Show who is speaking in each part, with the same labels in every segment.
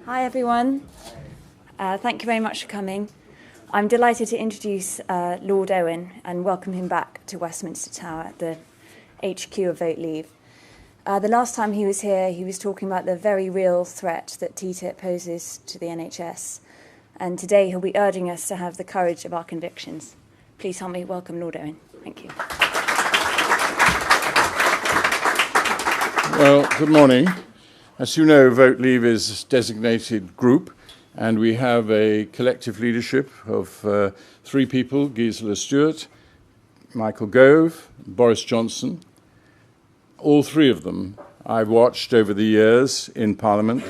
Speaker 1: Hi, everyone. Thank you very much for coming. I'm delighted to introduce Lord Owen and welcome him back to Westminster Tower, the HQ of Vote Leave. The last time he was here, he was talking about the very real threat that TTIP poses to the NHS. And today he'll be urging us to have the courage of our convictions. Please help me welcome Lord Owen. Thank you.
Speaker 2: Well, good morning. As you know, Vote Leave is a designated group, and we have a collective leadership of three people: Gisela Stewart, Michael Gove, Boris Johnson. All three of them I've watched over the years in Parliament,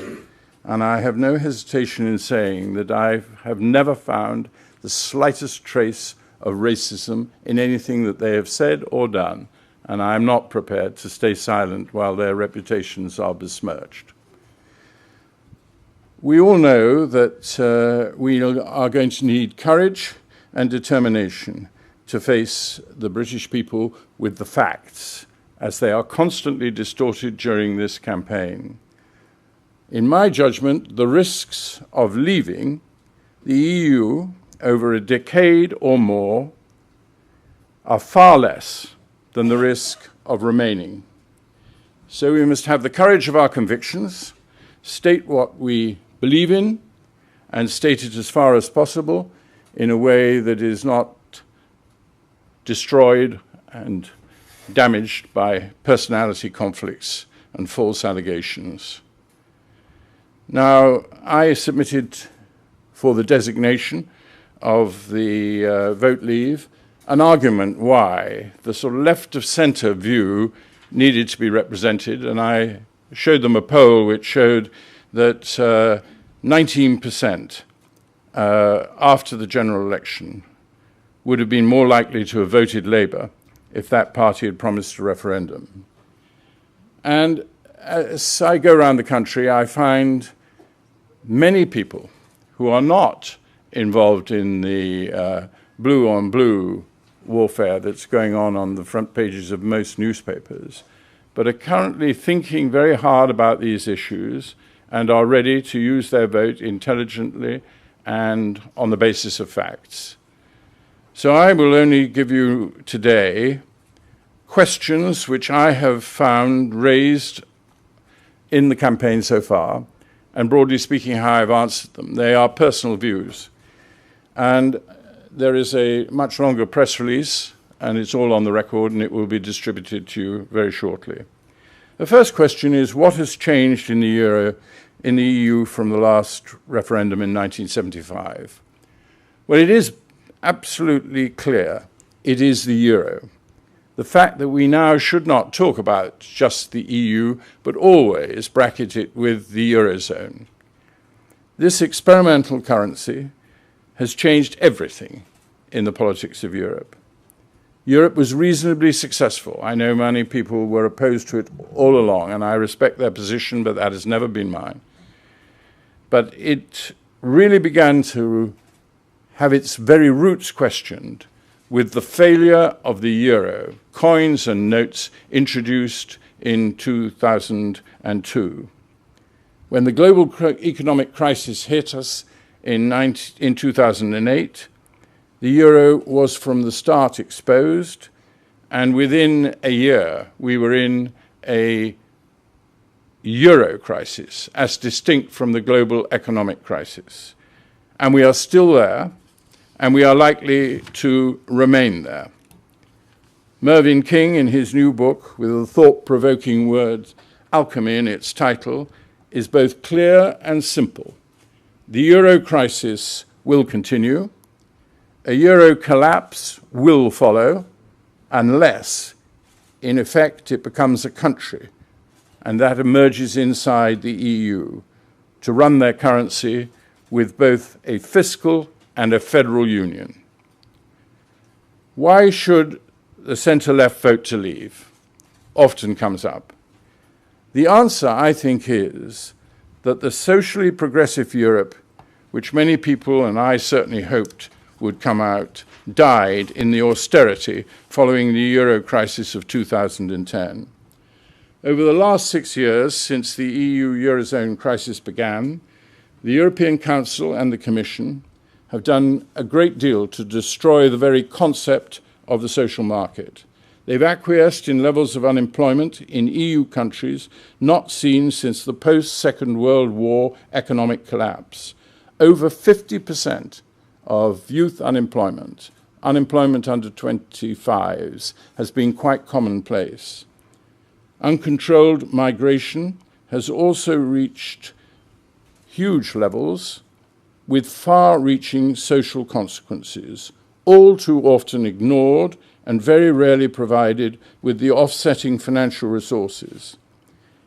Speaker 2: and I have no hesitation in saying that I have never found the slightest trace of racism in anything that they have said or done, and I am not prepared to stay silent while their reputations are besmirched. We all know that we are going to need courage and determination to face the British people with the facts, as they are constantly distorted during this campaign. In my judgment, the risks of leaving the EU over a decade or more are far less than the risk of remaining. So we must have the courage of our convictions, state what we believe in, and state it as far as possible in a way that is not destroyed and damaged by personality conflicts and false allegations. Now, I submitted for the designation of the Vote Leave an argument why the sort of left-of-centre view needed to be represented, and I showed them a poll which showed that 19% after the general election would have been more likely to have voted Labour if that party had promised a referendum. And as I go around the country, I find many people who are not involved in the blue-on-blue warfare that's going on the front pages of most newspapers, but are currently thinking very hard about these issues and are ready to use their vote intelligently and on the basis of facts. So I will only give you today questions which I have found raised in the campaign so far, and broadly speaking, how I've answered them. They are personal views. And there is a much longer press release, and it's all on the record, and it will be distributed to you very shortly. The first question is, what has changed in the EU from the last referendum in 1975? Well, it is absolutely clear. It is the euro. The fact that we now should not talk about just the EU, but always bracket it with the Eurozone. This experimental currency has changed everything in the politics of Europe. Europe was reasonably successful. I know many people were opposed to it all along, and I respect their position, but that has never been mine. But it really began to have its very roots questioned with the failure of the euro, coins and notes introduced in 2002. When the global economic crisis hit us in 2008, the euro was from the start exposed, and within a year we were in a euro crisis, as distinct from the global economic crisis. And we are still there, and we are likely to remain there. Mervyn King, in his new book, with the thought-provoking word alchemy in its title, is both clear and simple. The euro crisis will continue. A euro collapse will follow, unless, in effect, it becomes a country, and that emerges inside the EU to run their currency with both a fiscal and a federal union. Why should the centre-left vote to leave? Often comes up. The answer, I think, is that the socially progressive Europe, which many people, and I certainly hoped, would come out, died in the austerity following the euro crisis of 2010. Over the last 6 years, since the EU Eurozone crisis began, The European Council and the Commission have done a great deal to destroy the very concept of the social market. They've acquiesced in levels of unemployment in EU countries not seen since the post-Second World War economic collapse. Over 50% of youth unemployment under 25s, has been quite commonplace. Uncontrolled migration has also reached huge levels with far-reaching social consequences, all too often ignored and very rarely provided with the offsetting financial resources.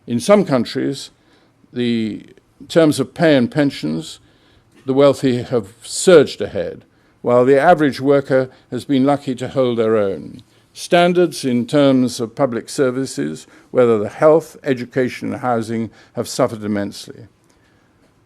Speaker 2: In some countries, in terms of pay and pensions, the wealthy have surged ahead, while the average worker has been lucky to hold their own. Standards in terms of public services, whether the health, education and housing, have suffered immensely.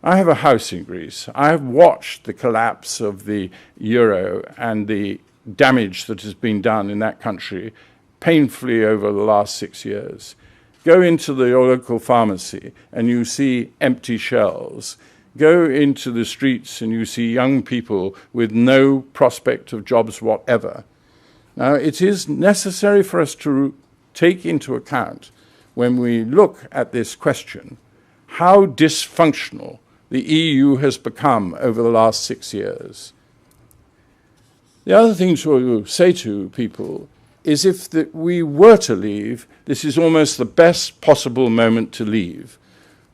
Speaker 2: I have a house in Greece. I have watched the collapse of the euro and the damage that has been done in that country painfully over the last 6 years. Go into the local pharmacy and you see empty shelves. Go into the streets and you see young people with no prospect of jobs whatever. Now, it is necessary for us to take into account, when we look at this question, how dysfunctional the EU has become over the last 6 years. The other thing to say to people is if we were to leave, this is almost the best possible moment to leave.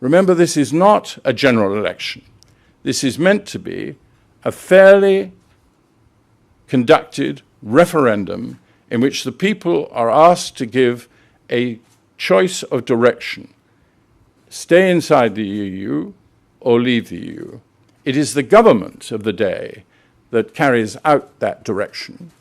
Speaker 2: Remember, this is not a general election. This is meant to be a fairly conducted referendum in which the people are asked to give a choice of direction. Stay inside the EU or leave the EU. It is the government of the day that carries out that direction.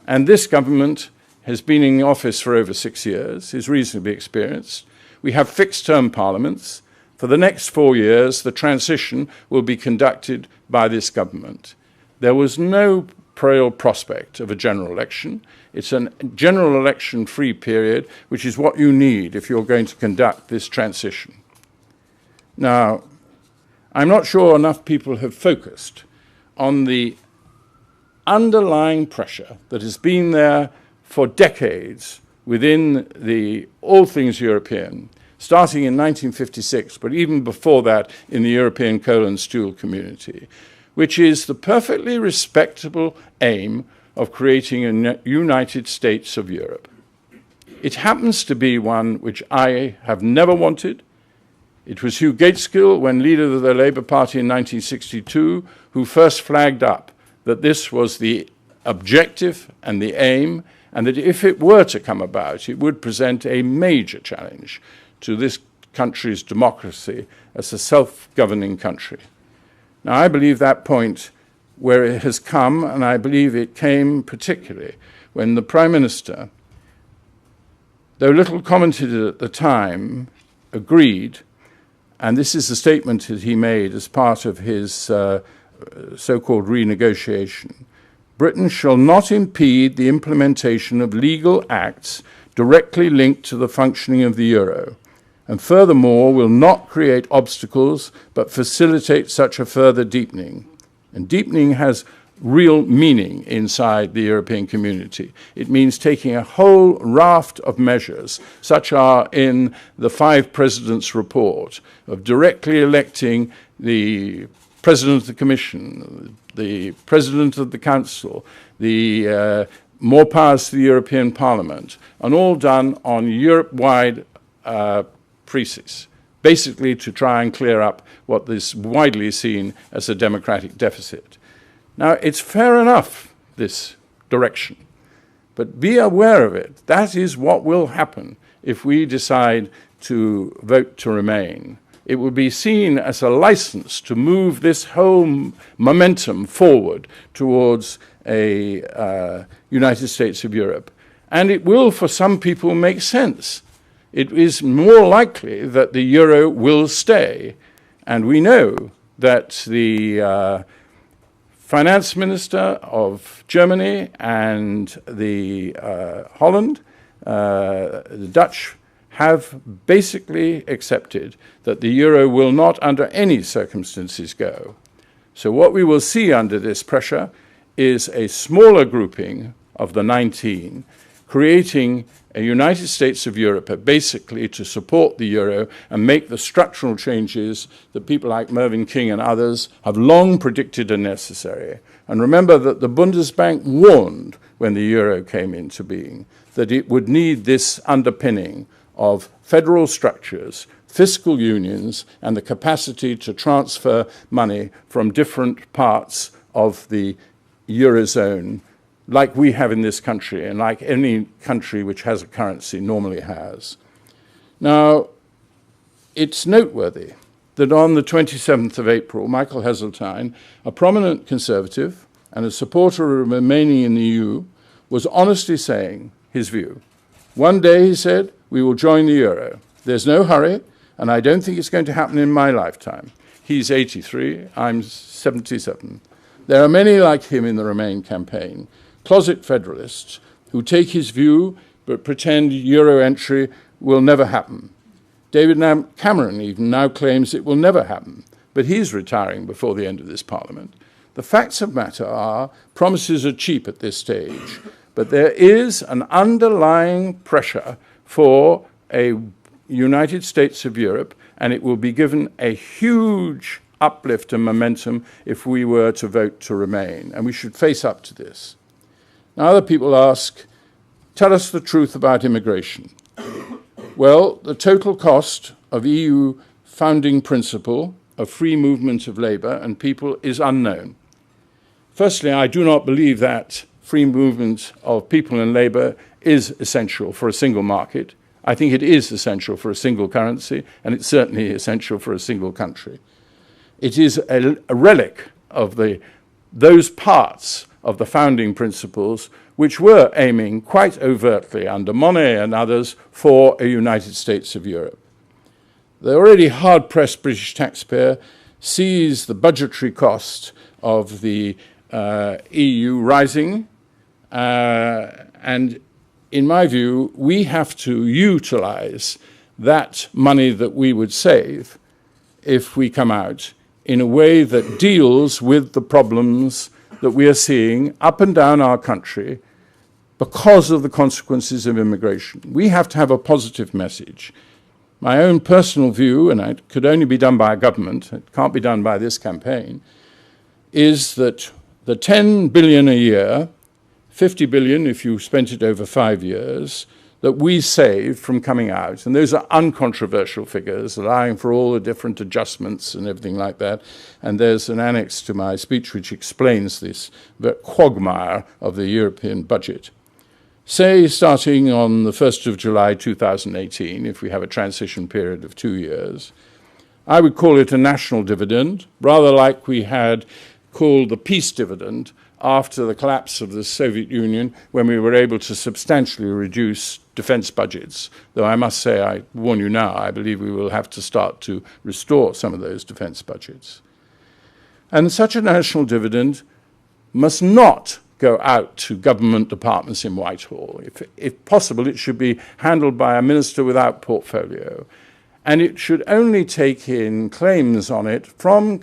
Speaker 2: And this government has been in office for over 6 years, is reasonably experienced. We have fixed-term parliaments. For the next 4 years, the transition will be conducted by this government. There was no real prospect of a general election. It's a general election-free period, which is what you need if you're going to conduct this transition. Now, I'm not sure enough people have focused on the underlying pressure that has been there for decades within the all things European, starting in 1956, but even before that in the European coal and steel community, which is the perfectly respectable aim of creating a United States of Europe. It happens to be one which I have never wanted. It was Hugh Gaitskell, when leader of the Labour Party in 1962, who first flagged up that this was the objective and the aim, and that if it were to come about, it would present a major challenge to this country's democracy as a self-governing country. Now, I believe that point where it has come, and I believe it came particularly when the Prime Minister, though little commented at the time, agreed, and this is the statement that he made as part of his so-called renegotiation: Britain shall not impede the implementation of legal acts directly linked to the functioning of the euro, and furthermore will not create obstacles but facilitate such a further deepening. And deepening has real meaning inside the European community. It means taking a whole raft of measures, such are in the 5 Presidents' report, of directly electing the President of the Commission, the President of the Council, the more powers to the European Parliament, and all done on Europe-wide precis, basically to try and clear up what is widely seen as a democratic deficit. Now, it's fair enough, this direction, but be aware of it. That is what will happen if we decide to vote to remain. It will be seen as a license to move this whole momentum forward towards a United States of Europe. And it will, for some people, make sense. It is more likely that the euro will stay. And we know that the finance minister of Germany and the Holland, the Dutch, have basically accepted that the euro will not under any circumstances go. So what we will see under this pressure is a smaller grouping of the 19 creating a United States of Europe basically to support the euro and make the structural changes that people like Mervyn King and others have long predicted are necessary. And remember that the Bundesbank warned when the euro came into being that it would need this underpinning of federal structures, fiscal unions, and the capacity to transfer money from different parts of the Eurozone, like we have in this country and like any country which has a currency normally has. Now, it's noteworthy that on the 27th of April, Michael Heseltine, a prominent conservative and a supporter of remaining in the EU, was honestly saying his view. One day, he said, we will join the euro. There's no hurry, and I don't think it's going to happen in my lifetime. He's 83, I'm 77. There are many like him in the Remain campaign, closet federalists who take his view but pretend euro entry will never happen. David Cameron even now claims it will never happen, but he's retiring before the end of this parliament. The facts of matter are promises are cheap at this stage, but there is an underlying pressure for a United States of Europe, and it will be given a huge uplift and momentum if we were to vote to remain, and we should face up to this. Now, other people ask, tell us the truth about immigration. Well, the total cost of EU founding principle of free movement of labour and people is unknown. Firstly, I do not believe that free movement of people and labour is essential for a single market. I think it is essential for a single currency, and it's certainly essential for a single country. It is a relic of those parts of the founding principles which were aiming quite overtly under Monnet and others for a United States of Europe. The already hard-pressed British taxpayer sees the budgetary cost of the EU rising, and in my view, we have to utilize that money that we would save if we come out in a way that deals with the problems that we are seeing up and down our country because of the consequences of immigration. We have to have a positive message. My own personal view, and it could only be done by a government, it can't be done by this campaign, is that the 10 billion a year, 50 billion if you spent it over 5 years, that we save from coming out, and those are uncontroversial figures, allowing for all the different adjustments and everything like that, and there's an annex to my speech which explains this quagmire of the European budget. Say, starting on the 1st of July 2018, if we have a transition period of 2 years, I would call it a national dividend, rather like we had called the peace dividend after the collapse of the Soviet Union, when we were able to substantially reduce defense budgets. Though I must say, I warn you now, I believe we will have to start to restore some of those defense budgets. And such a national dividend must not go out to government departments in Whitehall. If possible, it should be handled by a minister without portfolio. And it should only take in claims on it from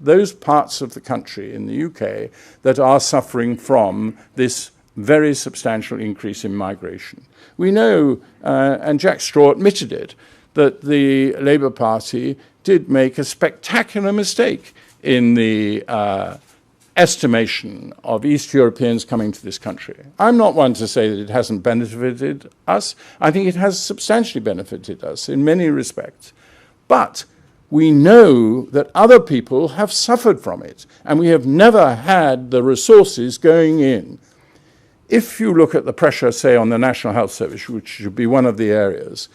Speaker 2: those parts of the country in the UK that are suffering from this very substantial increase in migration. We know, and Jack Straw admitted it, that the Labour Party did make a spectacular mistake in the estimation of East Europeans coming to this country. I'm not one to say that it hasn't benefited us. I think it has substantially benefited us in many respects. But we know that other people have suffered from it, and we have never had the resources going in. If you look at the pressure, say, on the National Health Service, which should be one of the areas,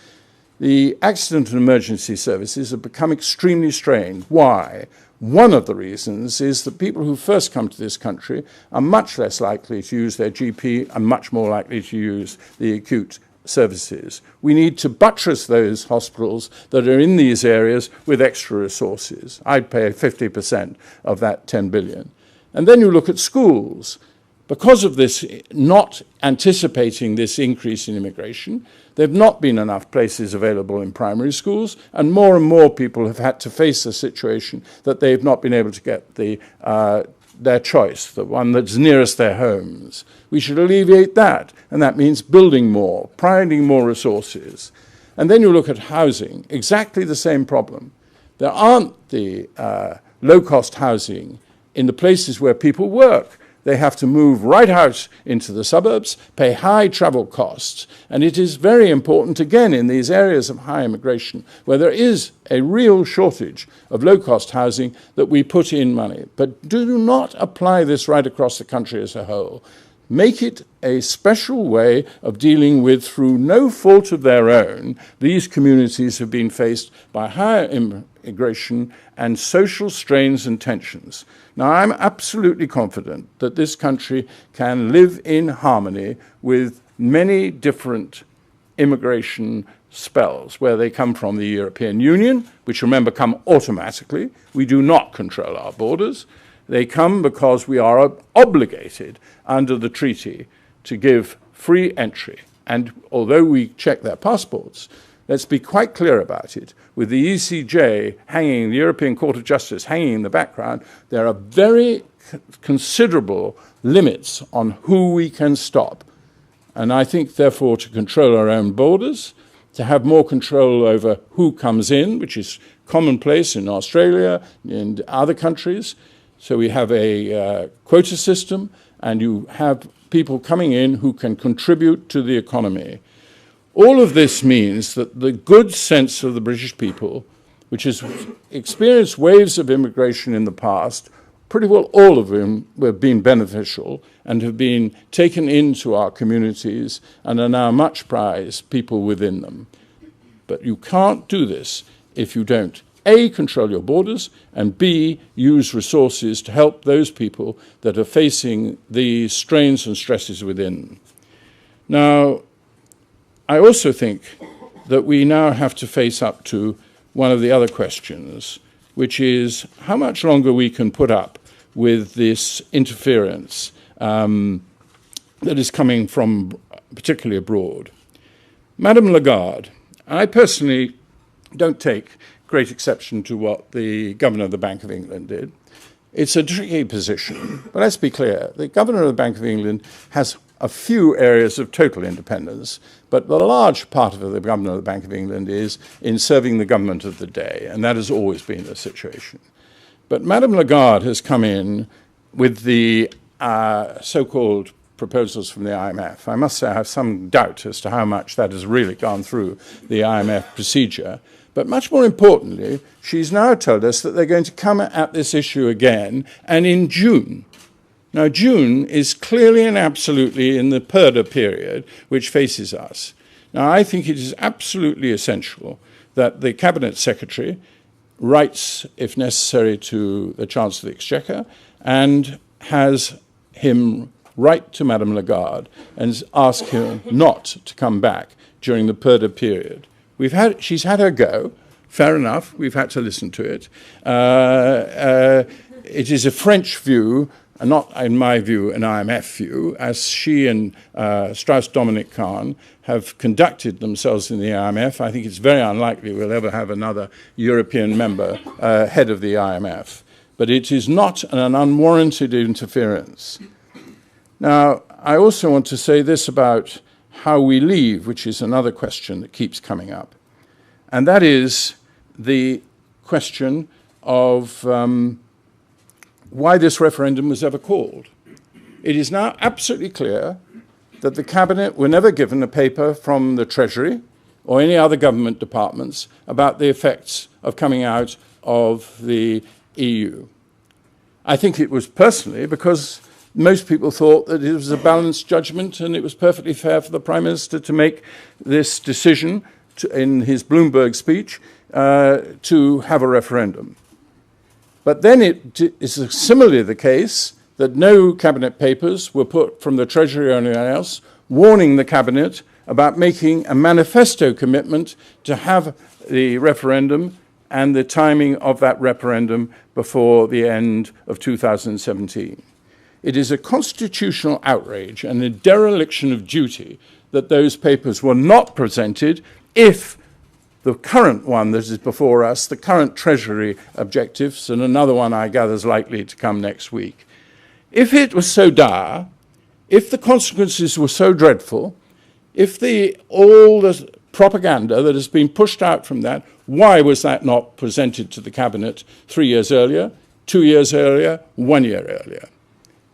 Speaker 2: the accident and emergency services have become extremely strained. Why? One of the reasons is that people who first come to this country are much less likely to use their GP and much more likely to use the acute services. We need to buttress those hospitals that are in these areas with extra resources. I'd pay 50% of that 10 billion. And then you look at schools. because of this, not anticipating this increase in immigration, there have not been enough places available in primary schools, and more people have had to face the situation that they have not been able to get their choice, the one that's nearest their homes. We should alleviate that, and that means building more, providing more resources. And then you look at housing, exactly the same problem. There aren't the low-cost housing in the places where people work. They have to move right out into the suburbs, pay high travel costs. And it is very important, again, in these areas of high immigration, where there is a real shortage of low-cost housing, that we put in money. But do not apply this right across the country as a whole. Make it a special way of dealing with, through no fault of their own, these communities have been faced by higher immigration and social strains and tensions. Now, I'm absolutely confident that this country can live in harmony with many different immigration spells, where they come from the European Union, which, remember, come automatically. We do not control our borders. They come because we are obligated under the treaty to give free entry. And although we check their passports, let's be quite clear about it. With the ECJ hanging, the European Court of Justice hanging in the background, there are very considerable limits on who we can stop. And I think, therefore, to control our own borders, to have more control over who comes in, which is commonplace in Australia and other countries. So we have a quota system, and you have people coming in who can contribute to the economy. All of this means that the good sense of the British people, which has experienced waves of immigration in the past, pretty well all of them have been beneficial and have been taken into our communities and are now much prized people within them. But you can't do this if you don't, A, control your borders, and B, use resources to help those people that are facing the strains and stresses within. Now, I also think that we now have to face up to one of the other questions, which is how much longer we can put up with this interference that is coming from particularly abroad. Madame Lagarde, I personally don't take great exception to what the Governor of the Bank of England did. It's a tricky position, but let's be clear. The Governor of the Bank of England has a few areas of total independence, but the large part of the Governor of the Bank of England is in serving the government of the day, and that has always been the situation. But Madame Lagarde has come in with the so-called proposals from the IMF. I must say I have some doubt as to how much that has really gone through the IMF procedure. But much more importantly, she's now told us that they're going to come at this issue again, and in June. Now, June is clearly and absolutely in the purdah period which faces us. Now, I think it is absolutely essential that the Cabinet Secretary writes, if necessary, to the Chancellor of the Exchequer and has him write to Madame Lagarde and ask her not to come back during the purdah period. She's had her go. Fair enough. We've had to listen to it. It is a French view, not, in my view, an IMF view, as she and Strauss-Dominic Kahn have conducted themselves in the IMF. I think it's very unlikely we'll ever have another European member head of the IMF. But it is not an unwarranted interference. Now, I also want to say this about how we leave, which is another question that keeps coming up. And that is the question of why this referendum was ever called. It is now absolutely clear that the Cabinet were never given a paper from the Treasury or any other government departments about the effects of coming out of the EU. I think it was personally because most people thought that it was a balanced judgment and it was perfectly fair for the Prime Minister to make this decision in his Bloomberg speech to have a referendum. But then it is similarly the case that no Cabinet papers were put from the Treasury or anyone else warning the Cabinet about making a manifesto commitment to have the referendum and the timing of that referendum before the end of 2017. It is a constitutional outrage and a dereliction of duty that those papers were not presented if the current one that is before us, the current Treasury objectives, and another one I gather is likely to come next week, if it was so dire, if the consequences were so dreadful, if all the propaganda that has been pushed out from that, why was that not presented to the Cabinet 3 years earlier, 2 years earlier, 1 year earlier?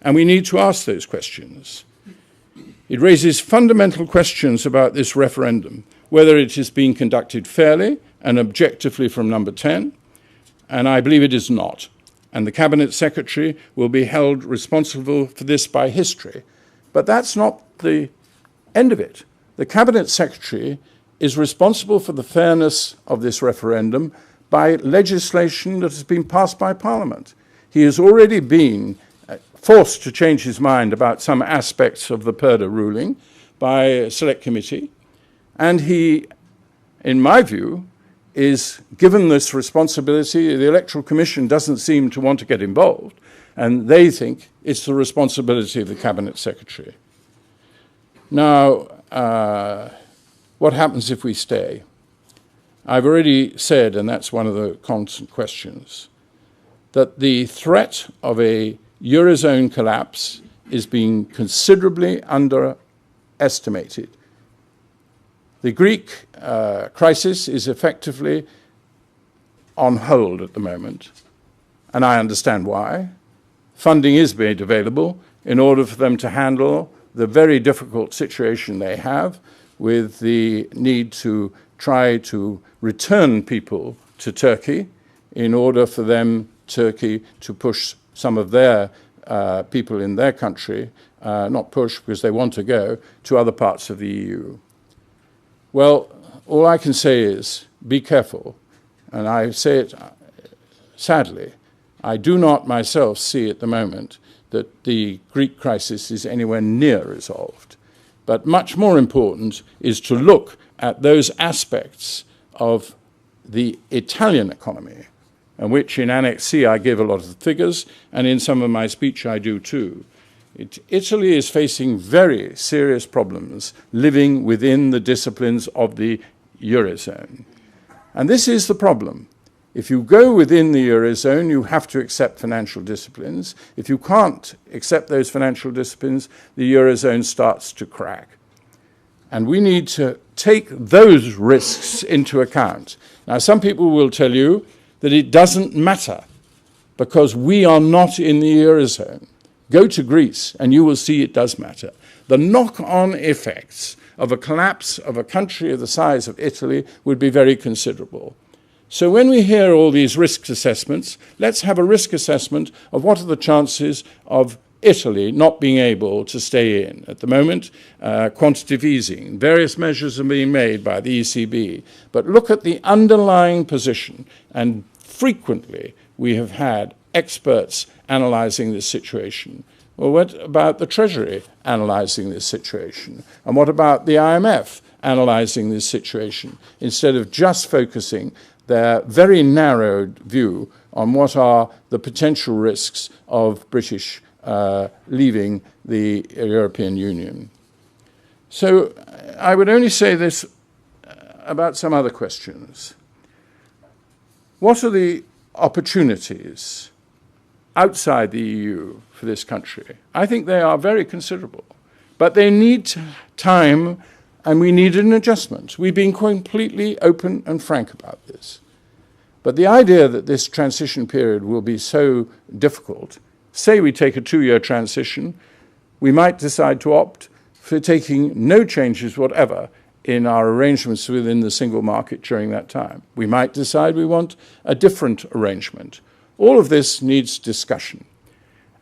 Speaker 2: And we need to ask those questions. It raises fundamental questions about this referendum, whether it is being conducted fairly and objectively from number 10, and I believe it is not. And the Cabinet Secretary will be held responsible for this by history. But that's not the end of it. The Cabinet Secretary is responsible for the fairness of this referendum by legislation that has been passed by Parliament. He has already been forced to change his mind about some aspects of the Purdah ruling by a select committee, and he, in my view, is given this responsibility. The Electoral Commission doesn't seem to want to get involved, and they think it's the responsibility of the Cabinet Secretary. Now, what happens if we stay? I've already said, and that's one of the constant questions, that the threat of a Eurozone collapse is being considerably underestimated. The Greek crisis is effectively on hold at the moment, and I understand why. Funding is made available in order for them to handle the very difficult situation they have with the need to try to return people to Turkey in order for them, Turkey, to push some of their people in their country, not push because they want to go, to other parts of the EU. Well, all I can say is be careful, and I say it sadly. I do not myself see at the moment that the Greek crisis is anywhere near resolved. But much more important is to look at those aspects of the Italian economy, and which in Annex C I give a lot of figures, and in some of my speech I do too. Italy is facing very serious problems living within the disciplines of the Eurozone. And this is the problem. If you go within the Eurozone, you have to accept financial disciplines. If you can't accept those financial disciplines, the Eurozone starts to crack. And we need to take those risks into account. Now, some people will tell you that it doesn't matter because we are not in the Eurozone. Go to Greece and you will see it does matter. The knock-on effects of a collapse of a country of the size of Italy would be very considerable. So when we hear all these risk assessments, let's have a risk assessment of what are the chances of Italy not being able to stay in. At the moment, quantitative easing, various measures are being made by the ECB. But look at the underlying position, and frequently we have had experts analysing this situation. Well, what about the Treasury analysing this situation? And what about the IMF analysing this situation, instead of just focusing their very narrowed view on what are the potential risks of British leaving the European Union? So I would only say this about some other questions. What are the opportunities outside the EU for this country? I think they are very considerable, but they need time, and we need an adjustment. We've been completely open and frank about this. But the idea that this transition period will be so difficult, say we take a 2-year transition, we might decide to opt for taking no changes whatever in our arrangements within the single market during that time. We might decide we want a different arrangement. All of this needs discussion.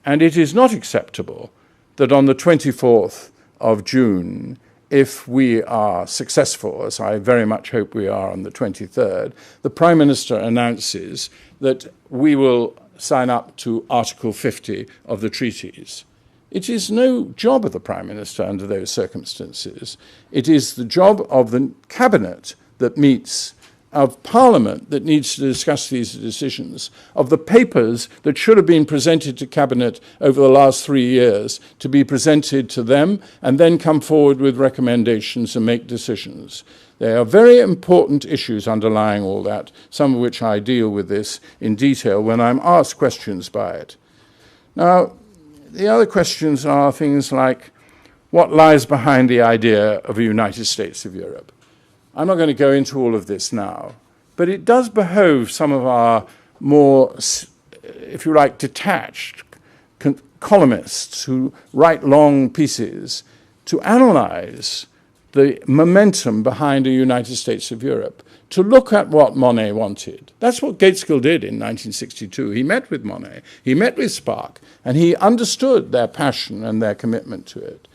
Speaker 2: And it is not acceptable that on the 24th of June, if we are successful, as I very much hope we are on the 23rd, the Prime Minister announces that we will sign up to Article 50 of the treaties. It is no job of the Prime Minister under those circumstances. It is the job of the Cabinet that meets of Parliament that needs to discuss these decisions, of the papers that should have been presented to Cabinet over the last 3 years to be presented to them and then come forward with recommendations and make decisions. There are very important issues underlying all that, some of which I deal with this in detail when I'm asked questions by it. Now, the other questions are things like, what lies behind the idea of a United States of Europe? I'm not going to go into all of this now, but it does behove some of our more, if you like, detached columnists who write long pieces to analyze the momentum behind a United States of Europe, to look at what Monnet wanted. That's what Gaitskell did in 1962. He met with Monnet, he met with Spark, and he understood their passion and their commitment to it.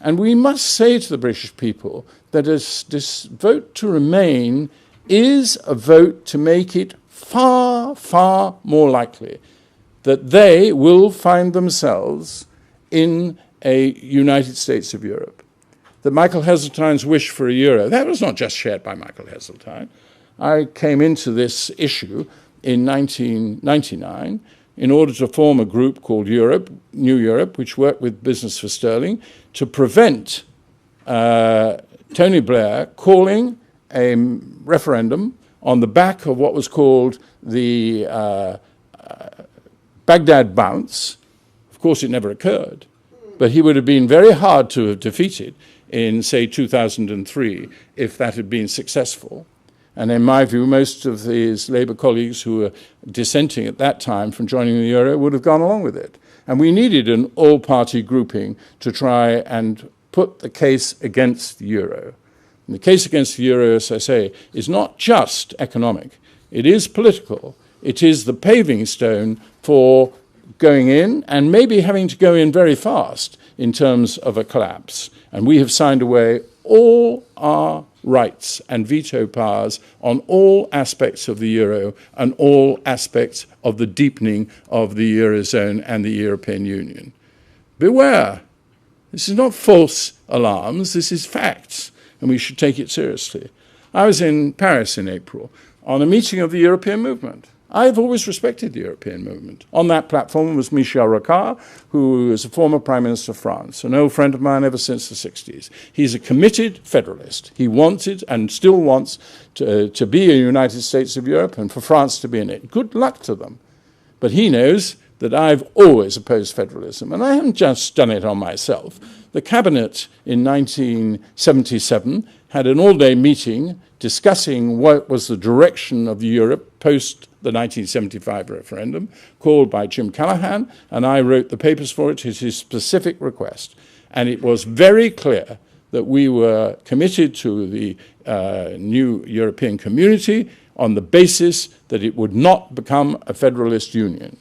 Speaker 2: And we must say to the British people that this vote to remain is a vote to make it far, far more likely that they will find themselves in a United States of Europe. That Michael Heseltine's wish for a euro, that was not just shared by Michael Heseltine. I came into this issue in 1999 in order to form a group called New Europe, which worked with Business for Sterling, to prevent Tony Blair calling a referendum on the back of what was called the Baghdad bounce. Of course, it never occurred, but he would have been very hard to have defeated in, say, 2003 if that had been successful. And in my view, most of his Labour colleagues who were dissenting at that time from joining the euro would have gone along with it. And we needed an all-party grouping to try and put the case against the euro. And the case against the euro, as I say, is not just economic. It is political. It is the paving stone for going in and maybe having to go in very fast in terms of a collapse. And we have signed away all our rights and veto powers on all aspects of the euro and all aspects of the deepening of the eurozone and the European Union. Beware. This is not false alarms. This is facts, and we should take it seriously. I was in Paris in April on a meeting of the European movement. I've always respected the European movement. On that platform was Michel Rocard, who is a former Prime Minister of France, an old friend of mine ever since the 60s. He's a committed federalist. He wanted and still wants to be a United States of Europe and for France to be in it. Good luck to them. But he knows that I've always opposed federalism, and I haven't just done it on myself. The Cabinet in 1977 had an all-day meeting discussing what was the direction of Europe post the 1975 referendum, called by Jim Callaghan, and I wrote the papers for it at his specific request. And it was very clear that we were committed to the new European community on the basis that it would not become a federalist union.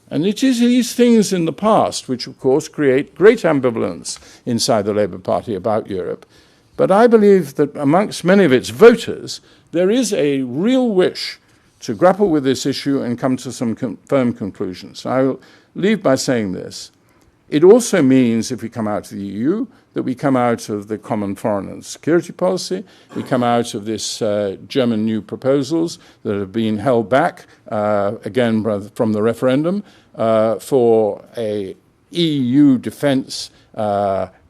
Speaker 2: And it is these things in the past which, of course, create great ambivalence inside the Labour Party about Europe. But I believe that amongst many of its voters, there is a real wish to grapple with this issue and come to some firm conclusions. I will leave by saying this. It also means, if we come out of the EU, that we come out of the common foreign and security policy, we come out of this German new proposals that have been held back, again, from the referendum, for a EU defence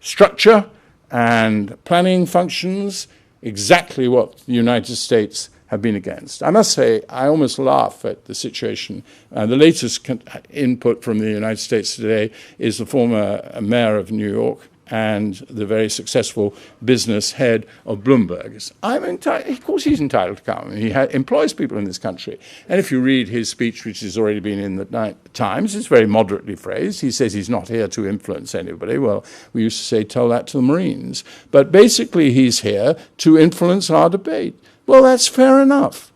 Speaker 2: structure and planning functions, exactly what the United States have been against. I must say, I almost laugh at the situation. The latest input from the United States today is the former mayor of New York and the very successful business head of Bloomberg. Of course he's entitled to come. He employs people in this country. And if you read his speech, which has already been in the Times, it's very moderately phrased. He says he's not here to influence anybody. Well, we used to say, tell that to the Marines. But basically he's here to influence our debate. Well, that's fair enough.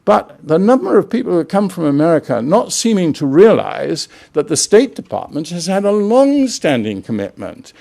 Speaker 2: But the number of people who come from America not seeming to realize that the State Department has had a long-standing commitment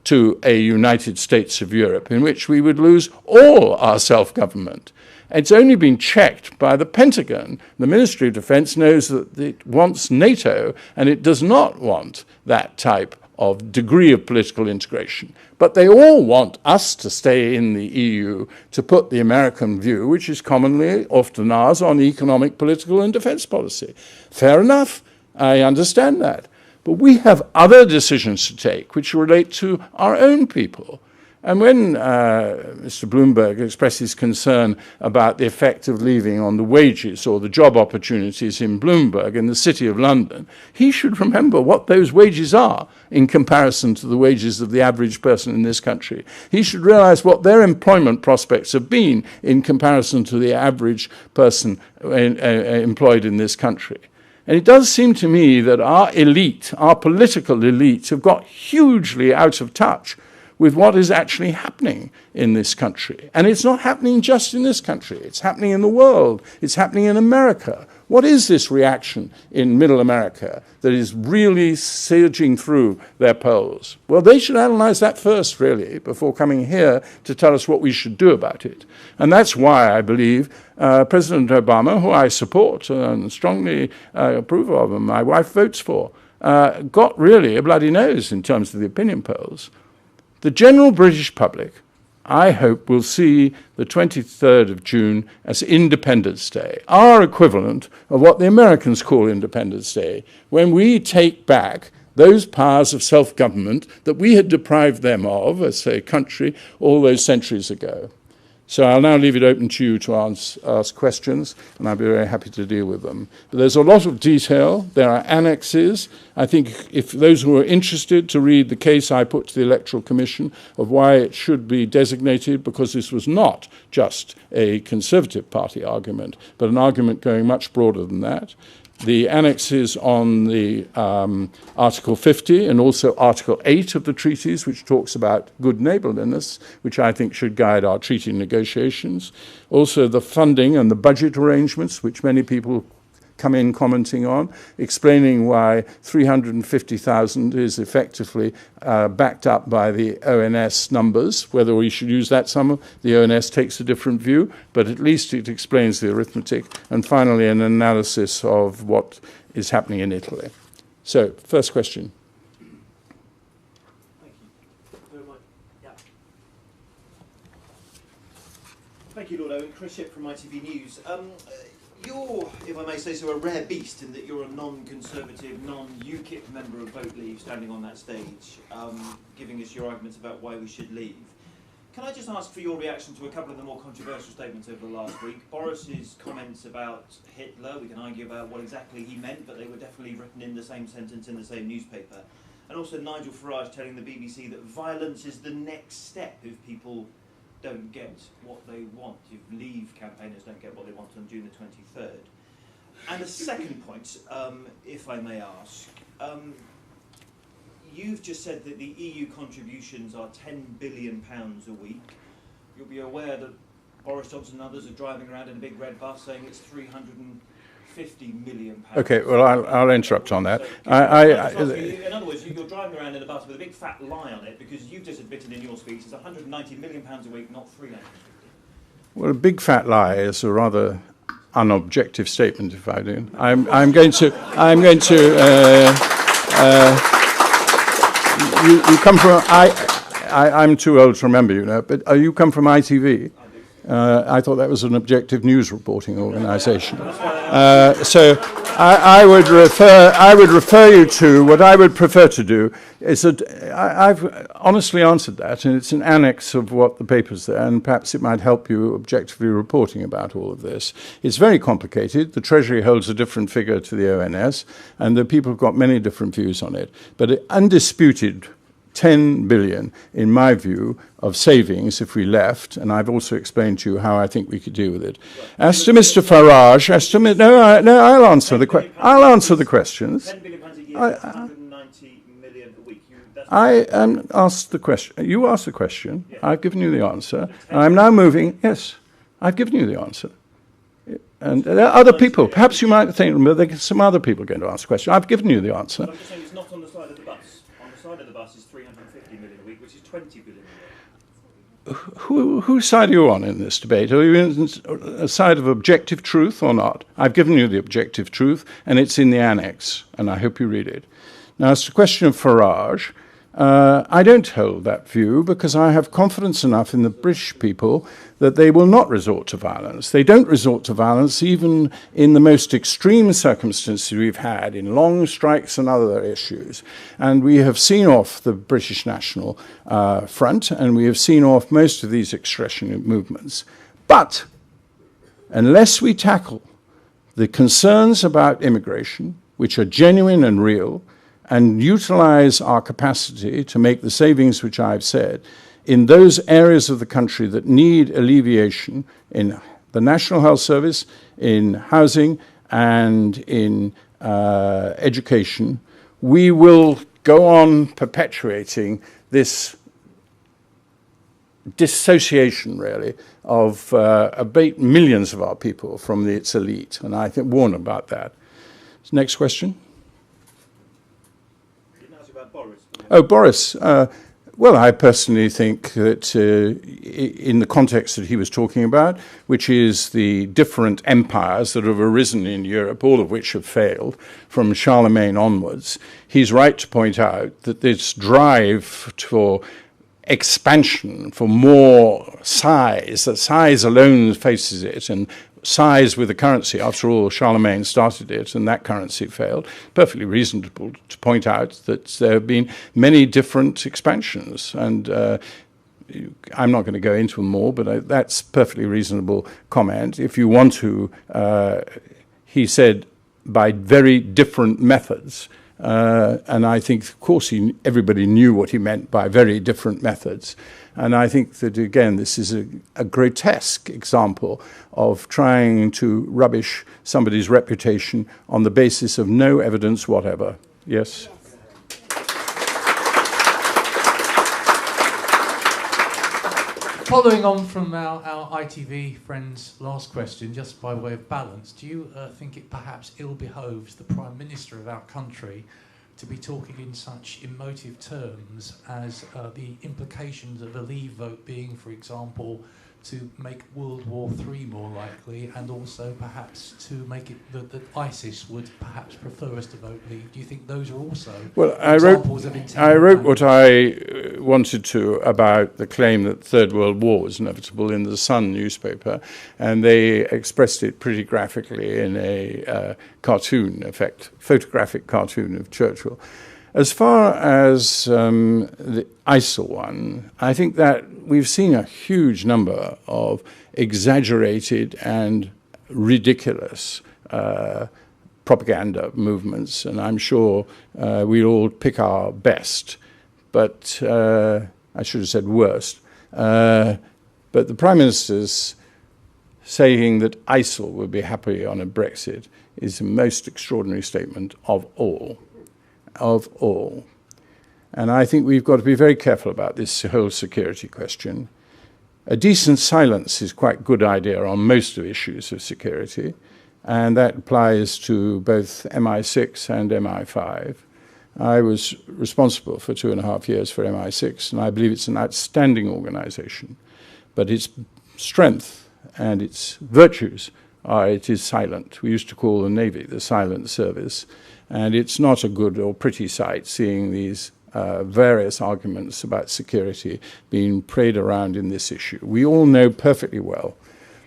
Speaker 2: to a United States of Europe in which we would lose all our self-government. It's only been checked by the Pentagon. The Ministry of Defense knows that it wants NATO and it does not want that type of degree of political integration. But they all want us to stay in the EU to put the American view, which is commonly often ours, on economic, political and defence policy. Fair enough, I understand that. But we have other decisions to take which relate to our own people. And when Mr. Bloomberg expresses concern about the effect of leaving on the wages or the job opportunities in Bloomberg in the City of London, he should remember what those wages are in comparison to the wages of the average person in this country. He should realise what their employment prospects have been in comparison to the average person employed in this country. And it does seem to me that our elite, our political elite, have got hugely out of touch with what is actually happening in this country. And it's not happening just in this country. It's happening in the world. It's happening in America. What is this reaction in Middle America that is really surging through their polls? Well, they should analyse that first, really, before coming here to tell us what we should do about it. And that's why I believe President Obama, who I support and strongly approve of and my wife votes for, got really a bloody nose in terms of the opinion polls. The general British public, I hope, will see the 23rd of June as Independence Day, our equivalent of what the Americans call Independence Day, when we take back those powers of self-government that we had deprived them of as a country all those centuries ago. So I'll now leave it open to you to ask questions, and I'll be very happy to deal with them. But there's a lot of detail. There are annexes. I think if those who are interested to read the case I put to the Electoral Commission of why it should be designated, because this was not just a Conservative Party argument, but an argument going much broader than that. The annexes on the Article 50 and also Article 8 of the treaties, which talks about good neighbourliness, which I think should guide our treaty negotiations. Also the funding and the budget arrangements, which many people come in commenting on, explaining why 350,000 is effectively backed up by the ONS numbers. Whether we should use that sum, the ONS takes a different view, but at least it explains the arithmetic. And finally, an analysis of what is happening in Italy. So, first question.
Speaker 3: Thank you very much. Yeah. Thank you, Lord Owen. Chris Shipp from ITV News. You're, if I may say so, a rare beast in that you're a non-Conservative, non-UKIP member of Vote Leave standing on that stage, giving us your arguments about why we should leave. Can I just ask for your reaction to a couple of the more controversial statements over the last week? Boris's comments about Hitler, we can argue about what exactly he meant, but they were definitely written in the same sentence in the same newspaper. And also Nigel Farage telling the BBC that violence is the next step if people don't get what they want, if Leave campaigners don't get what they want on June the 23rd. And a second point, if I may ask, you've just said that the EU contributions are £10 billion a week. You'll be aware that Boris Johnson and others are driving around in a big red bus saying it's £350 million.
Speaker 2: Okay, well, I'll interrupt on that.
Speaker 3: In other words, you're driving around in a bus with a big fat lie on it because you've just admitted in your speech it's £190 million a week, not £350.
Speaker 2: Well, a big fat lie is a rather unobjective statement, if I do. I'm going to. You come from. I'm too old to remember, you know. But you come from ITV. I thought that was an objective news reporting organisation. So I would refer you to what I would prefer to do is that I've honestly answered that, and it's an annex of what the paper's there, and perhaps it might help you objectively reporting about all of this. It's very complicated. The Treasury holds a different figure to the ONS, and the people have got many different views on it. But undisputed 10 billion, in my view, of savings if we left, and I've also explained to you how I think we could deal with it. As to Mr. Farage, I'll answer the questions.
Speaker 3: 10 billion pounds a year, 190 million a week.
Speaker 2: I asked the question. You asked the question. Yeah. I've given you the answer. I'm now moving. Yes, I've given you the answer. And there are other people. Perhaps you might think there's some other people going to ask the question. I've given you the answer.
Speaker 3: But I'm just saying it's not on the side of the bus. On the side of the bus is 350 million a week, which is 20 billion a year.
Speaker 2: Whose side are you on in this debate? Are you on a side of objective truth or not? I've given you the objective truth, and it's in the annex, and I hope you read it. Now, as to the question of Farage, I don't hold that view because I have confidence enough in the British people that they will not resort to violence. They don't resort to violence even in the most extreme circumstances we've had, in long strikes and other issues. And we have seen off the British National Front, and we have seen off most of these extractionary movements. But unless we tackle the concerns about immigration, which are genuine and real, and utilize our capacity to make the savings which I've said in those areas of the country that need alleviation in the National Health Service, in housing, and in education, we will go on perpetuating this dissociation, really, of millions of our people from its elite. And I think warn about that. Next question. Oh, Boris. Well, I personally think that in the context that he was talking about, which is the different empires that have arisen in Europe, all of which have failed, from Charlemagne onwards, he's right to point out that this drive for expansion, for more size, that size alone faces it, and size with the currency. After all, Charlemagne started it, and that currency failed. Perfectly reasonable to point out that there have been many different expansions, and I'm not going to go into them more, but that's perfectly reasonable comment. If you want to, he said, by very different methods. And I think, of course, everybody knew what he meant by very different methods. And I think that, again, this is a grotesque example of trying to rubbish somebody's reputation on the basis of no evidence whatever. Yes?
Speaker 4: Following on from our ITV friend's last question, just by way of balance, do you think it perhaps ill-behoves the Prime Minister of our country to be talking in such emotive terms as the implications of a Leave vote being, for example, to make World War III more likely, and also perhaps to make it that ISIS would perhaps prefer us to vote Leave? Do you think those are also examples of intent?
Speaker 2: I wrote what I wanted to about the claim that the Third World War was inevitable in the Sun newspaper, and they expressed it pretty graphically in a cartoon, in effect, photographic cartoon of Churchill. As far as the ISIL one, I think that we've seen a huge number of exaggerated and ridiculous propaganda movements, and I'm sure we'll all pick our best, but I should have said worst. But the Prime Minister's saying that ISIL would be happy on a Brexit is the most extraordinary statement of all. Of all. And I think we've got to be very careful about this whole security question. A decent silence is quite a good idea on most of issues of security, and that applies to both MI6 and MI5. I was responsible for 2.5 years for MI6, and I believe it's an outstanding organization. But its strength and its virtues are it is silent. We used to call the Navy the silent service. And it's not a good or pretty sight seeing these various arguments about security being played around in this issue. We all know perfectly well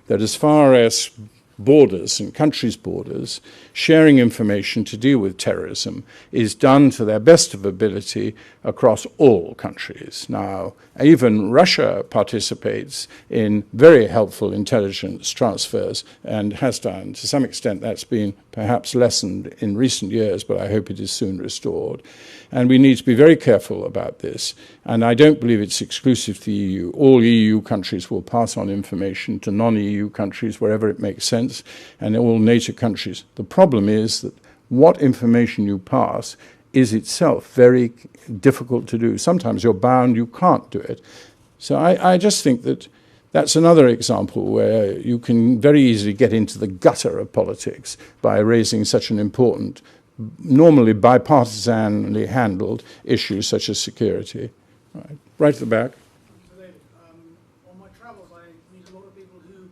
Speaker 2: that as far as borders and countries' borders, sharing information to deal with terrorism is done to their best of ability across all countries. Now, even Russia participates in very helpful intelligence transfers and has done. To some extent, that's been perhaps lessened in recent years, but I hope it is soon restored. And we need to be very careful about this. And I don't believe it's exclusive to the EU. All EU countries will pass on information to non-EU countries wherever it makes sense, and all NATO countries. The problem is that what information you pass is itself very difficult to do. Sometimes you're bound, you can't do it. So I just think that that's another example where you can very easily get into the gutter of politics by raising such an important, normally bipartisanly handled issue such as security. Right at the back.
Speaker 5: On my travels, I meet a lot of people who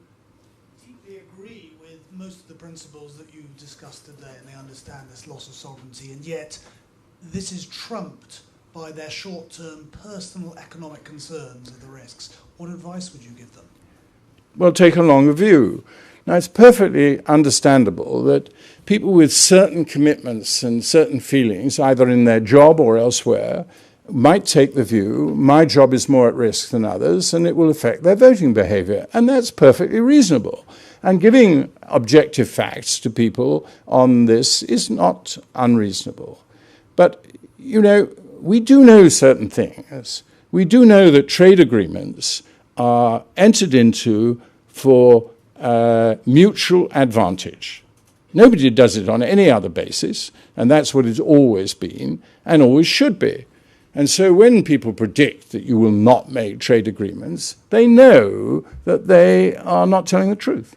Speaker 5: deeply agree with most of the principles that you've discussed today, and they understand this loss of sovereignty, and yet this is trumped by their short-term personal economic concerns of the risks. What advice would you give them?
Speaker 2: Well, take a longer view. Now, it's perfectly understandable that people with certain commitments and certain feelings, either in their job or elsewhere, might take the view, my job is more at risk than others, and it will affect their voting behavior. And that's perfectly reasonable. And giving objective facts to people on this is not unreasonable. But, you know, we do know certain things. We do know that trade agreements are entered into for mutual advantage. Nobody does it on any other basis, and that's what it's always been and always should be. And so when people predict that you will not make trade agreements, they know that they are not telling the truth.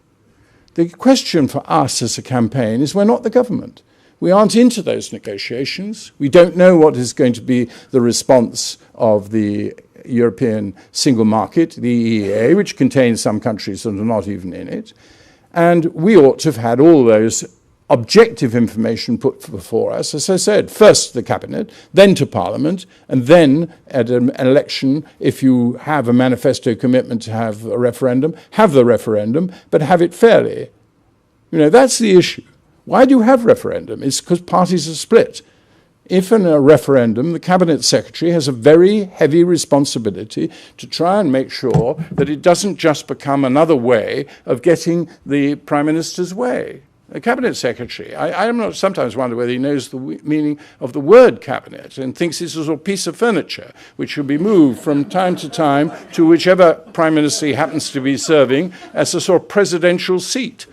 Speaker 2: The question for us as a campaign is we're not the government. We aren't into those negotiations. We don't know what is going to be the response of the European single market, the EEA, which contains some countries that are not even in it. And we ought to have had all those objective information put before us, as I said, first the Cabinet, then to Parliament, and then at an election, if you have a manifesto commitment to have a referendum, have the referendum, but have it fairly. You know, that's the issue. Why do you have referendum? It's because parties are split. If in a referendum, the Cabinet Secretary has a very heavy responsibility to try and make sure that it doesn't just become another way of getting the Prime Minister's way. The Cabinet Secretary, I sometimes wonder whether he knows the meaning of the word cabinet and thinks it's a sort of piece of furniture which should be moved from time to time to whichever Prime Minister he happens to be serving as a sort of presidential seat.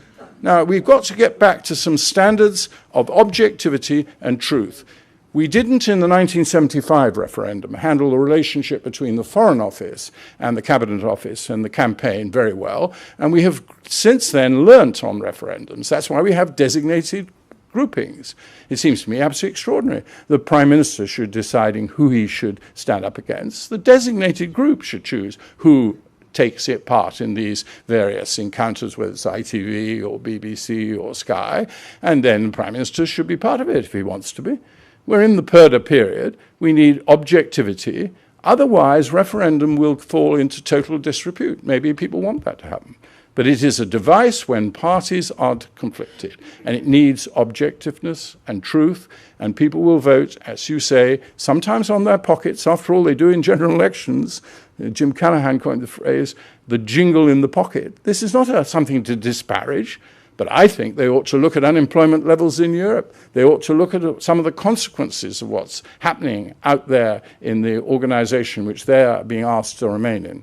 Speaker 2: Now, we've got to get back to some standards of objectivity and truth. We didn't in the 1975 referendum handle the relationship between the Foreign Office and the Cabinet Office and the campaign very well, and we have since then learnt on referendums. That's why we have designated groupings. It seems to me absolutely extraordinary. The Prime Minister should deciding who he should stand up against. The designated group should choose who takes it part in these various encounters, whether it's ITV or BBC or Sky, and then the Prime Minister should be part of it if he wants to be. We're in the Purdah period. We need objectivity. Otherwise, referendum will fall into total disrepute. Maybe people want that to happen. But it is a device when parties are conflicted, and it needs objectiveness and truth, and people will vote, as you say, sometimes on their pockets. After all, they do in general elections. Jim Callaghan coined the phrase, the jingle in the pocket. This is not something to disparage. But I think they ought to look at unemployment levels in Europe. They ought to look at some of the consequences of what's happening out there in the organization which they're being asked to remain in.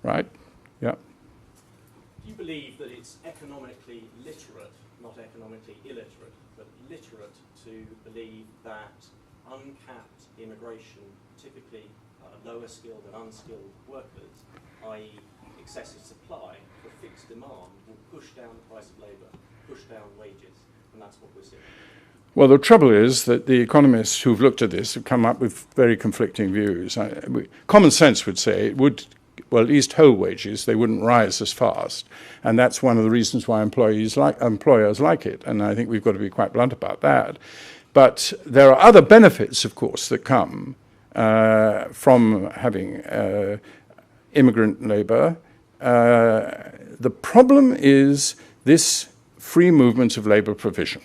Speaker 2: Right? Yeah.
Speaker 6: Do you believe that it's economically literate, not economically illiterate, but literate to believe that uncapped immigration, typically lower skilled and unskilled workers, i.e. excessive supply for fixed demand, will push down the price of labour, push down wages, and that's what we're seeing?
Speaker 2: Well, the trouble is that the economists who've looked at this have come up with very conflicting views. Common sense would say it would, well, at least hold wages, they wouldn't rise as fast. And that's one of the reasons why employers like it. And I think we've got to be quite blunt about that. But there are other benefits, of course, that come from having immigrant labour. The problem is this free movement of labour provision.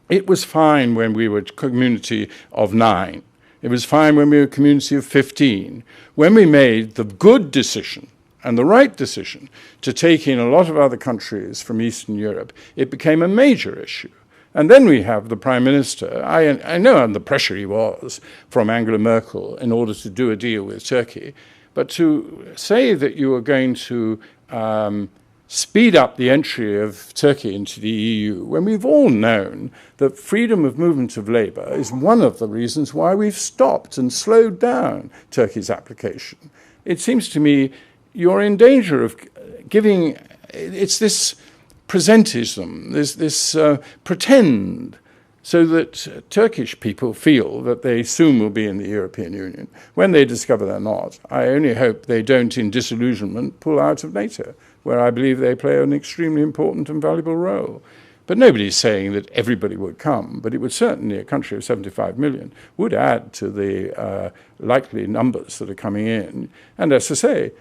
Speaker 2: It was fine when we were a community of 9. It was fine when we were a community of 15. When we made the good decision and the right decision to take in a lot of other countries from Eastern Europe, it became a major issue. And then we have the Prime Minister. I know under pressure he was from Angela Merkel in order to do a deal with Turkey. But to say that you are going to speed up the entry of Turkey into the EU, when we've all known that freedom of movement of labour is one of the reasons why we've stopped and slowed down Turkey's application. It seems to me you're in danger of giving, it's this presentism, this pretend, so that Turkish people feel that they soon will be in the European Union. When they discover they're not, I only hope they don't, in disillusionment, pull out of NATO, where I believe they play an extremely important and valuable role. But nobody's saying that everybody would come, but it would certainly, a country of 75 million, would add to the likely numbers that are coming in. And as I say,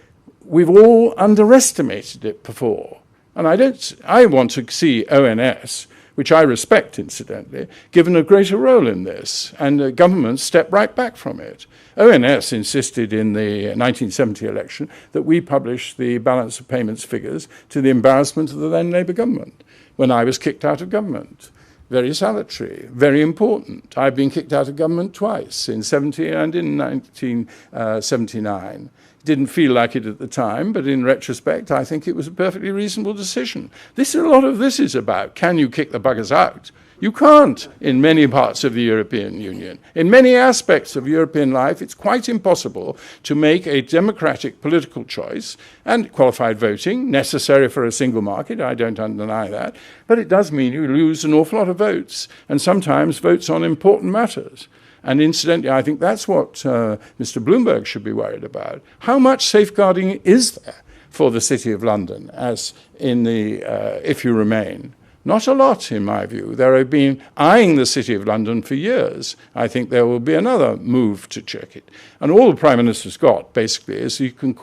Speaker 2: we've all underestimated it before. And I want to see ONS, which I respect, incidentally, given a greater role in this, and the government step right back from it. ONS insisted in the 1970 election that we publish the balance of payments figures, to the embarrassment of the then Labour government, when I was kicked out of government. Very salutary, very important. I've been kicked out of government twice, in 70 and in 1979. Didn't feel like it at the time, but in retrospect, I think it was a perfectly reasonable decision. A lot of this is about, can you kick the buggers out? You can't in many parts of the European Union. In many aspects of European life, it's quite impossible to make a democratic political choice, and qualified voting, necessary for a single market, I don't deny that, but it does mean you lose an awful lot of votes, and sometimes votes on important matters. And incidentally, I think that's what Mr. Bloomberg should be worried about. How much safeguarding is there for the City of London as in the If You Remain? Not a lot, in my view. There have been eyeing the City of London for years. I think there will be another move to check it. And all the Prime Minister's got, basically, is you can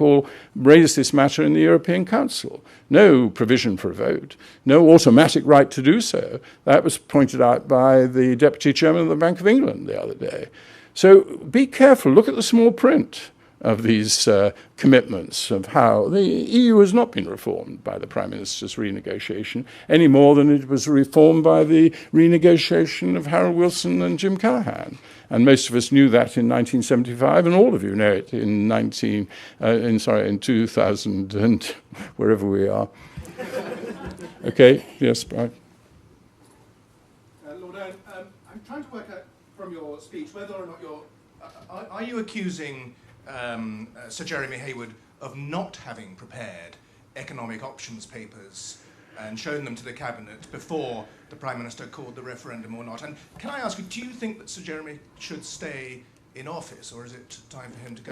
Speaker 2: raise this matter in the European Council. No provision for a vote, no automatic right to do so. That was pointed out by the Deputy Chairman of the Bank of England the other day. So be careful. Look at the small print of these commitments, of how the EU has not been reformed by the Prime Minister's renegotiation any more than it was reformed by the renegotiation of Harold Wilson and Jim Callaghan. And most of us knew that in 1975, and all of you know it in 2000 and wherever we are. Okay, yes, Brian.
Speaker 7: Lord Owen, I'm trying to work out from your speech whether or not are you accusing Sir Jeremy Hayward of not having prepared economic options papers and shown them to the Cabinet before the Prime Minister called the referendum or not? And can I ask you, do you think that Sir Jeremy should stay in office, or is it time for him to go?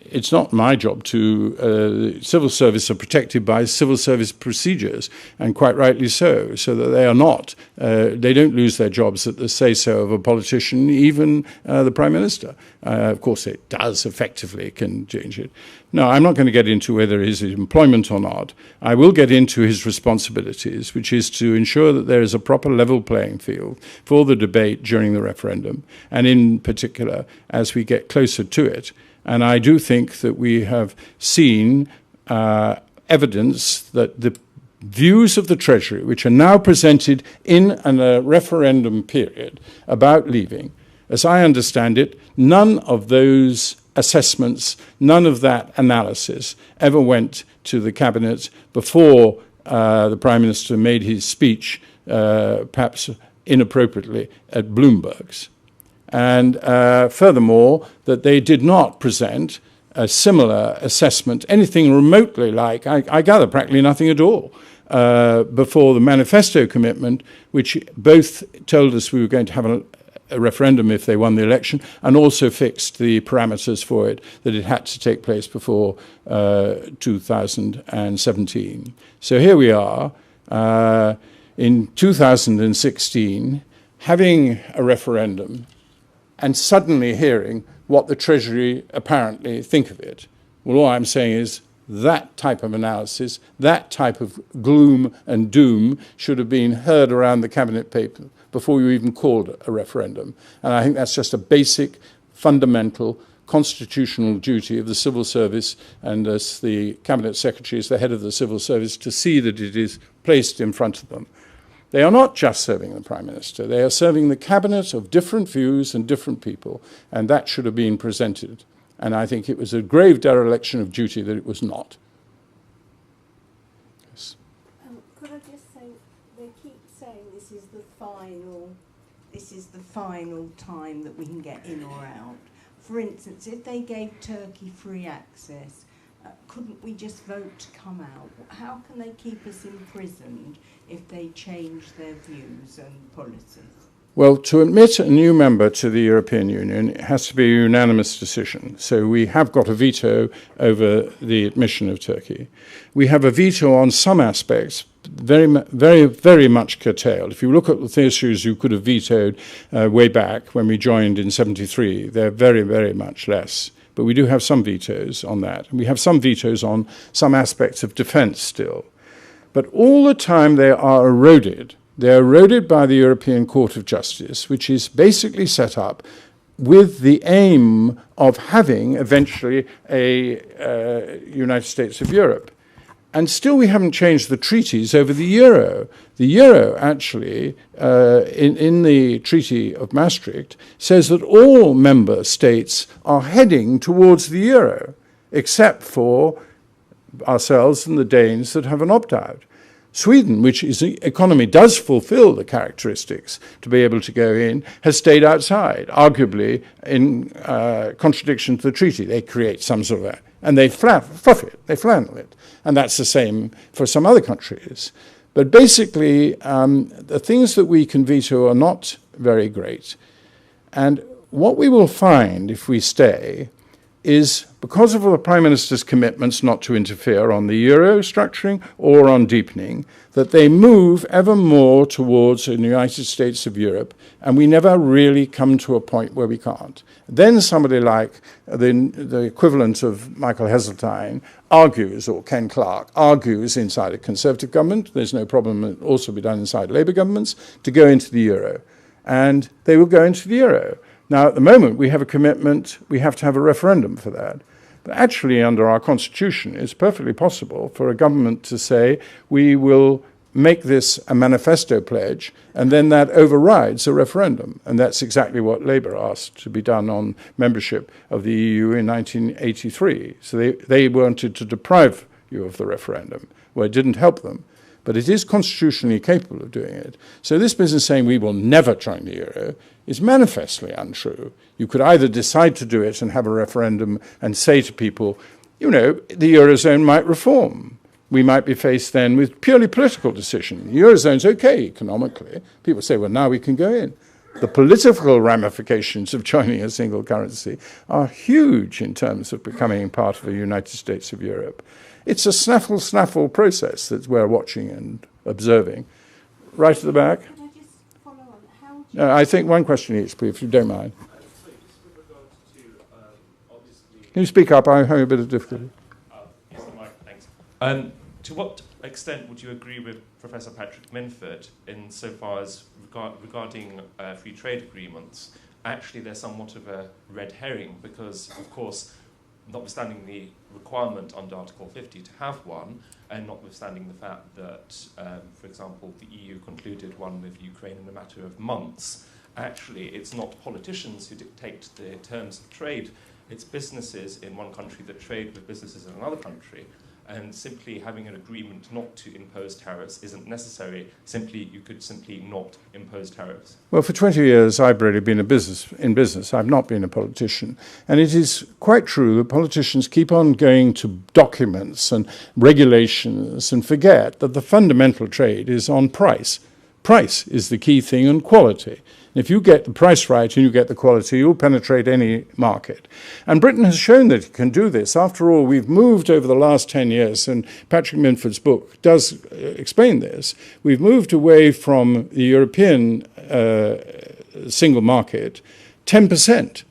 Speaker 2: It's not my job to. Civil service are protected by civil service procedures, and quite rightly so that they are not. They don't lose their jobs at the say-so of a politician, even the Prime Minister. Of course, it does effectively can change it. No, I'm not going to get into whether his employment or not. I will get into his responsibilities, which is to ensure that there is a proper level playing field for the debate during the referendum, and in particular, as we get closer to it. And I do think that we have seen evidence that the views of the Treasury, which are now presented in a referendum period about leaving, as I understand it, none of those assessments, none of that analysis ever went to the Cabinet before the Prime Minister made his speech, perhaps inappropriately, at Bloomberg's. And furthermore, that they did not present a similar assessment, anything remotely like, I gather practically nothing at all, before the manifesto commitment, which both told us we were going to have a referendum if they won the election, and also fixed the parameters for it, that it had to take place before 2017. So here we are, in 2016, having a referendum, and suddenly hearing what the Treasury apparently think of it. Well, all I'm saying is that type of analysis, that type of gloom and doom should have been heard around the Cabinet paper before you even called a referendum. And I think that's just a basic, fundamental, constitutional duty of the civil service, and as the Cabinet Secretary is the head of the civil service, to see that it is placed in front of them. They are not just serving the Prime Minister. They are serving the Cabinet of different views and different people, and that should have been presented. And I think it was a grave dereliction of duty that it was not. Yes.
Speaker 8: Could I just say, they keep saying this is the final time that we can get in or out. For instance, if they gave Turkey free access, couldn't we just vote to come out? How can they keep us imprisoned if they change their views and policies?
Speaker 2: Well, to admit a new member to the European Union, it has to be a unanimous decision. So we have got a veto over the admission of Turkey. We have a veto on some aspects very much curtailed. If you look at the issues you could have vetoed way back when we joined in 73, they're very, very much less. But we do have some vetoes on that. And we have some vetoes on some aspects of defence still. But all the time they are eroded. They're eroded by the European Court of Justice, which is basically set up with the aim of having eventually a United States of Europe. And still we haven't changed the treaties over the euro. The euro actually, in the Treaty of Maastricht, says that all member states are heading towards the euro, except for ourselves and the Danes that have an opt-out. Sweden, which is the economy does fulfill the characteristics to be able to go in, has stayed outside, arguably in contradiction to the treaty. They create some sort of that, and they fluff it, they flannel it. And that's the same for some other countries. But basically, the things that we can veto are not very great. And what we will find if we stay is, because of the Prime Minister's commitments not to interfere on the euro structuring or on deepening, that they move ever more towards a United States of Europe, and we never really come to a point where we can't. Then somebody like the equivalent of Michael Heseltine argues, or Ken Clarke argues inside a Conservative government, there's no problem, it will also be done inside Labour governments, to go into the euro. And they will go into the euro. Now, at the moment, we have a commitment, we have to have a referendum for that. But actually, under our constitution, it's perfectly possible for a government to say, we will make this a manifesto pledge, and then that overrides a referendum. And that's exactly what Labour asked to be done on membership of the EU in 1983. So they wanted to deprive you of the referendum. Well, it didn't help them. But it is constitutionally capable of doing it. So this business saying we will never join the euro is manifestly untrue. You could either decide to do it and have a referendum and say to people, you know, the Eurozone might reform. We might be faced then with purely political decision. The Eurozone's okay economically. People say, well, now we can go in. The political ramifications of joining a single currency are huge in terms of becoming part of the United States of Europe. It's a snaffle process that we're watching and observing. Right at the back.
Speaker 8: Can I just follow on? How do
Speaker 2: No, I think one question each, please, if you don't mind.
Speaker 9: So just with regards to, obviously...
Speaker 2: Can you speak up? I'm having a bit of difficulty.
Speaker 9: Yes, the mic, thanks. To what extent would you agree with Professor Patrick Minford insofar as regarding free trade agreements? Actually, they're somewhat of a red herring because, of course, notwithstanding the requirement under Article 50 to have one, and notwithstanding the fact that, for example, the EU concluded one with Ukraine in a matter of months, actually it's not politicians who dictate the terms of trade, it's businesses in one country that trade with businesses in another country. And simply having an agreement not to impose tariffs isn't necessary. You could simply not impose tariffs.
Speaker 2: Well, for 20 years, I've really been in business. I've not been a politician. And it is quite true that politicians keep on going to documents and regulations and forget that the fundamental trade is on price. Price is the key thing, and quality. If you get the price right and you get the quality, you'll penetrate any market. And Britain has shown that it can do this. After all, we've moved over the last 10 years, and Patrick Minford's book does explain this. We've moved away from the European single market 10%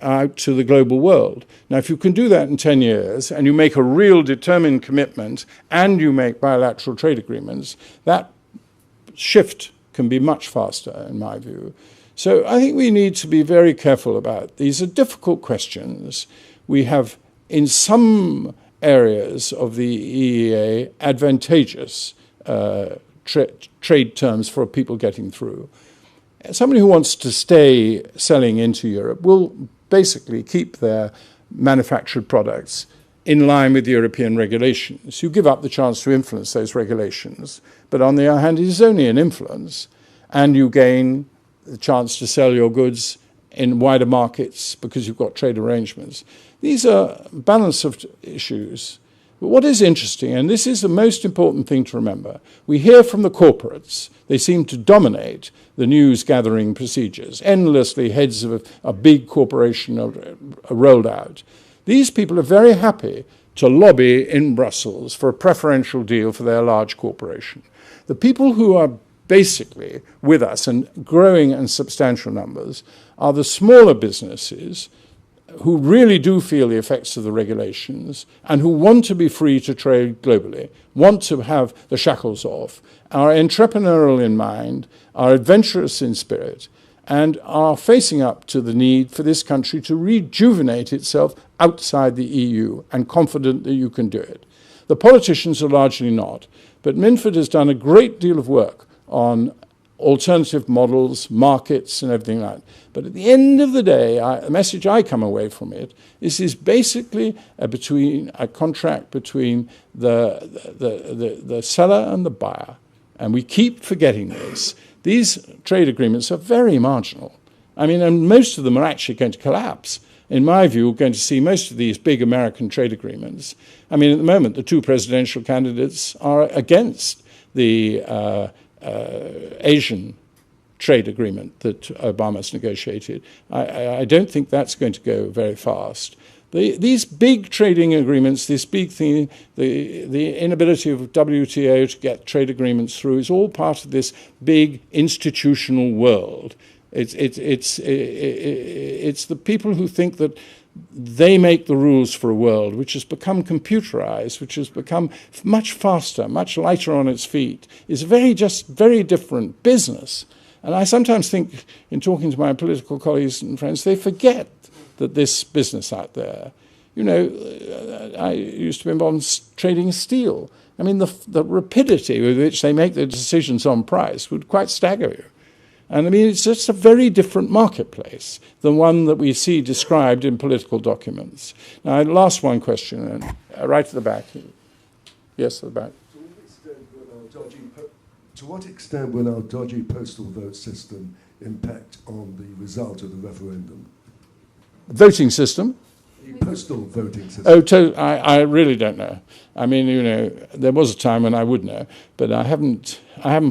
Speaker 2: out to the global world. Now, if you can do that in 10 years, and you make a real determined commitment, and you make bilateral trade agreements, that shift can be much faster, in my view. So I think we need to be very careful about these. Are difficult questions. We have, in some areas of the EEA, advantageous trade terms for people getting through. Somebody who wants to stay selling into Europe will basically keep their manufactured products in line with European regulations. You give up the chance to influence those regulations, but on the other hand, it is only an influence, and you gain the chance to sell your goods in wider markets because you've got trade arrangements. These are balance of issues. But what is interesting, and this is the most important thing to remember, we hear from the corporates. They seem to dominate the news-gathering procedures. Endlessly, heads of a big corporation are rolled out. These people are very happy to lobby in Brussels for a preferential deal for their large corporation. The people who are basically with us and growing in substantial numbers are the smaller businesses who really do feel the effects of the regulations and who want to be free to trade globally, want to have the shackles off, are entrepreneurial in mind, are adventurous in spirit, and are facing up to the need for this country to rejuvenate itself outside the EU and confident that you can do it. The politicians are largely not, but Minford has done a great deal of work on alternative models, markets, and everything like that. But at the end of the day, the message I come away from it is basically a contract between the seller and the buyer. And we keep forgetting this. These trade agreements are very marginal. I mean, and most of them are actually going to collapse. In my view, we're going to see most of these big American trade agreements. I mean, at the moment, the two presidential candidates are against the Asian trade agreement that Obama's negotiated. I don't think that's going to go very fast. These big trading agreements, this big thing, the inability of WTO to get trade agreements through is all part of this big institutional world. It's the people who think that they make the rules for a world which has become computerized, which has become much faster, much lighter on its feet, is very different business. And I sometimes think, in talking to my political colleagues and friends, they forget that this business out there, you know, I used to be involved in trading steel. I mean, the rapidity with which they make their decisions on price would quite stagger you. And I mean, it's just a very different marketplace than one that we see described in political documents. Now, last one question, right at the back. Yes, at the back.
Speaker 10: To what extent will our dodgy postal vote system impact on the result of the referendum?
Speaker 2: Voting system?
Speaker 10: The postal voting system.
Speaker 2: Oh, I really don't know. I mean, you know, there was a time when I would know, but I haven't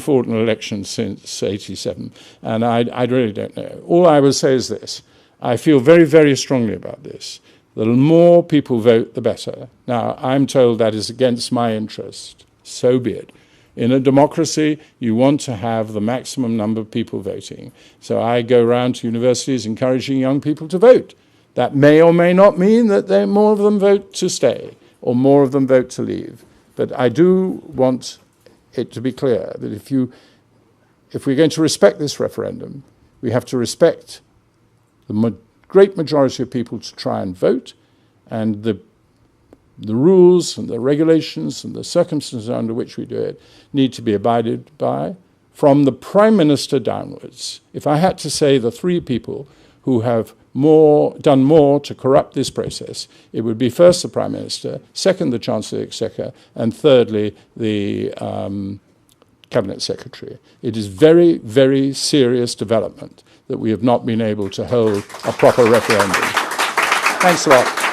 Speaker 2: fought an election since '87, and I really don't know. All I will say is this. I feel very, very strongly about this. The more people vote, the better. Now, I'm told that is against my interest. So be it. In a democracy, you want to have the maximum number of people voting. So I go around to universities encouraging young people to vote. That may or may not mean that more of them vote to stay or more of them vote to leave. But I do want it to be clear that if we're going to respect this referendum, we have to respect the great majority of people to try and vote, and the rules and the regulations and the circumstances under which we do it need to be abided by from the Prime Minister downwards. If I had to say the three people who have done more to corrupt this process, it would be first the Prime Minister, second the Chancellor of the Exchequer, and thirdly the Cabinet Secretary. It is very, very serious development that we have not been able to hold a proper referendum. Thanks a lot.